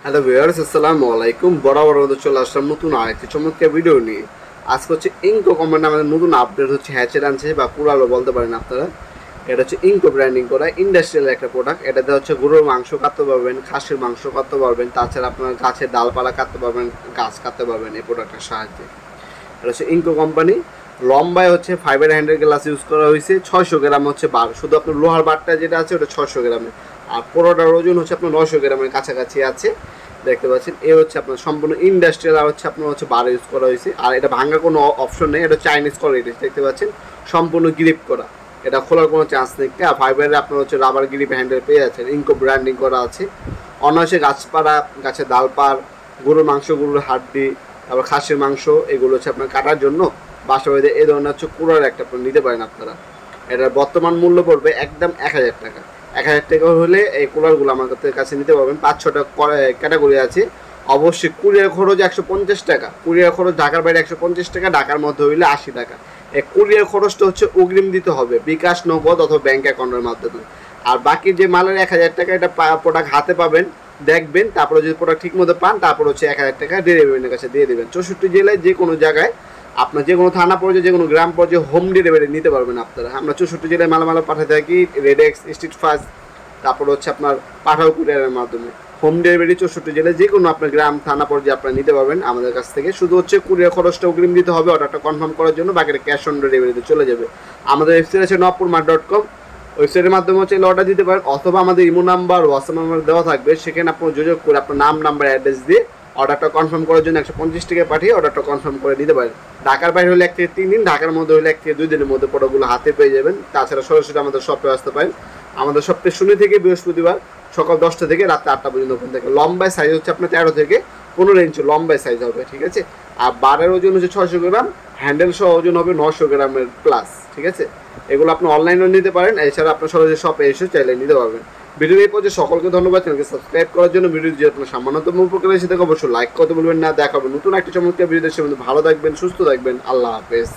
Hello viewers, আসসালামু আলাইকুম। বরাবর মতো চলে আসলাম নতুন আরেকটি চমৎকার ভিডিও নিয়ে। আজকে হচ্ছে ইনকো কোম্পানি আমাদের নতুন আপডেট হচ্ছে হ্যাচের আনছে বা পুরালো বলতে পারেন আপনারা। এটা হচ্ছে ইনকো ব্র্যান্ডিং করা ইন্ডাস্ট্রিয়াল একটা প্রোডাক্ট। এটাতে হচ্ছে গরুর মাংস কাটতে পারবেন, খাসির মাংস কাটতে পারবেন, তাছাড়া আপনার গাছের ডালপালা কাটতে পারবেন, গাছ কাটতে পারবেন এই প্রোডাক্টের সাহায্যে। এটা হচ্ছে ইনকো কোম্পানি। লম্বায় হচ্ছে ফাইবার হ্যান্ডেল গ্লাস ইউজ করা হয়েছে। 600 গ্রাম হচ্ছে বার, শুধু আপনার লোহার বারটা যেটা আছে ওটা 600 গ্রামের। আর পুরোটার ওজন হচ্ছে আপনার 900 গ্রামের কাছাকাছি আছে। দেখতে পাচ্ছেন এ হচ্ছে আপনার সম্পূর্ণ ইন্ডাস্ট্রিয়াল, আর হচ্ছে আপনার হচ্ছে বার ইউজ করা হয়েছে। আর এটা ভাঙার কোনো অপশন নেই, এটা চাইনিজ কোয়ালিটি। দেখতে পাচ্ছেন সম্পূর্ণ গ্রিপ করা, এটা খোলার কোনো চান্স নেই। আর ফাইবারের আপনার হচ্ছে রাবার গ্রিপ হ্যান্ডেল পেয়ে যাচ্ছেন। ইনকো ব্র্যান্ডিং করা আছে। অনায়াসে গাছপালা, গাছের ডালপার, গরুর মাংস, গরুর হাড্ডি, তারপর খাসির মাংস, এগুলো হচ্ছে আপনার কাটার জন্য বাসা বাড়িতে এই ধরনের হচ্ছে কুড়ার একটা আপনার নিতে পারেন আপনারা। এটার বর্তমান মূল্য পড়বে একদম 1000 টাকা। 1000 টাকা হলে এই কুলারগুলো আমাদের কাছে নিতে পারবেন। 5-6টা ক্যাটাগরি আছে। অবশ্যই কুরিয়ার খরচ 150 টাকা, কুরিয়ার খরচ ঢাকার বাইরে 150 টাকা, ঢাকার মধ্যে হইলে 80 টাকা। এই কুরিয়ার খরচটা হচ্ছে অগ্রিম দিতে হবে বিকাশ, নগদ অথবা ব্যাঙ্ক অ্যাকাউন্টের মাধ্যমে। আর বাকি যে মালের 1000 টাকা, এটা প্রোডাক্ট হাতে পাবেন, দেখবেন, তারপরে যদি প্রোডাক্ট ঠিক মতো পান তারপর হচ্ছে 1000 টাকা ডেলিভারির কাছে দিয়ে দেবেন। 64 জেলায় যে কোনো জায়গায় আপনার যে কোনো থানা পর্যায়ে, যে কোনো গ্রাম পর্যায়ে হোম ডেলিভারি নিতে পারবেন আপনারা। আমরা 64 জেলায় মালামাল পাঠাতে থাকি রেডেক্স, স্ট্রিট ফাস্ট, তারপর হচ্ছে আপনার পাঠাও কুরিয়ারের মাধ্যমে। হোম ডেলিভারি 64 জেলায় যে কোনো আপনার গ্রাম থানা পর্যায়ে আপনারা নিতে পারবেন আমাদের কাছ থেকে। শুধু হচ্ছে কুরিয়ার খরচটা অগ্রিম দিতে হবে অর্ডারটা কনফার্ম করার জন্য, বাকিটা ক্যাশ অন ডেলিভারিতে চলে যাবে। আমাদের ওয়েবসাইট আছে nopurmart.com, ওয়েবসাইটের মাধ্যমে হচ্ছে অর্ডার দিতে পারেন, অথবা আমাদের ইমো নাম্বার, হোয়াটসঅ্যাপ নাম্বার দেওয়া থাকবে, সেখানে আপনি যোগাযোগ করে আপনার নাম, নাম্বার, অ্যাড্রেস দিয়ে অর্ডারটা কনফার্ম করার জন্য 150 টাকা পাঠিয়ে অর্ডারটা কনফার্ম করে নিতে পারেন। ঢাকার বাইরে হলে 1 থেকে 3 দিন, ঢাকার মধ্যে হলে 1 থেকে 2 দিনের মধ্যে প্রোডাক্টগুলো হাতে পেয়ে যাবেন। তাছাড়া সরাসরি আমাদের শপে আসতে পারেন। আমাদের শপটা শনি থেকে বৃহস্পতিবার সকাল 10টা থেকে রাত 8টা পর্যন্ত ওখান থেকে। লম্বায় সাইজ হচ্ছে আপনার 13 থেকে 15 ইঞ্চি লম্বায় সাইজ হবে, ঠিক আছে। আর বারের ওজন হচ্ছে 600 গ্রাম, হ্যান্ডেল সহ ওজন হবে 900 গ্রামের প্লাস, ঠিক আছে। এগুলো আপনি অনলাইনেও নিতে পারেন, এছাড়া আপনার সরাসরি শপে এসে চাইলে নিতে পারবেন। ভিডিও এই পর্যন্ত সকলকে ধন্যবাদ। চ্যানেলকে সাবস্ক্রাইব করার জন্য। ভিডিও যদি আপনার সামান্যতম উপকার এসে থাকে অবশ্যই লাইক করতে বলবেন না। দেখাবেন নতুন একটা চমৎকার ভিডিও। ভালো থাকবেন, সুস্থ থাকবেন। আল্লাহ হাফেজ।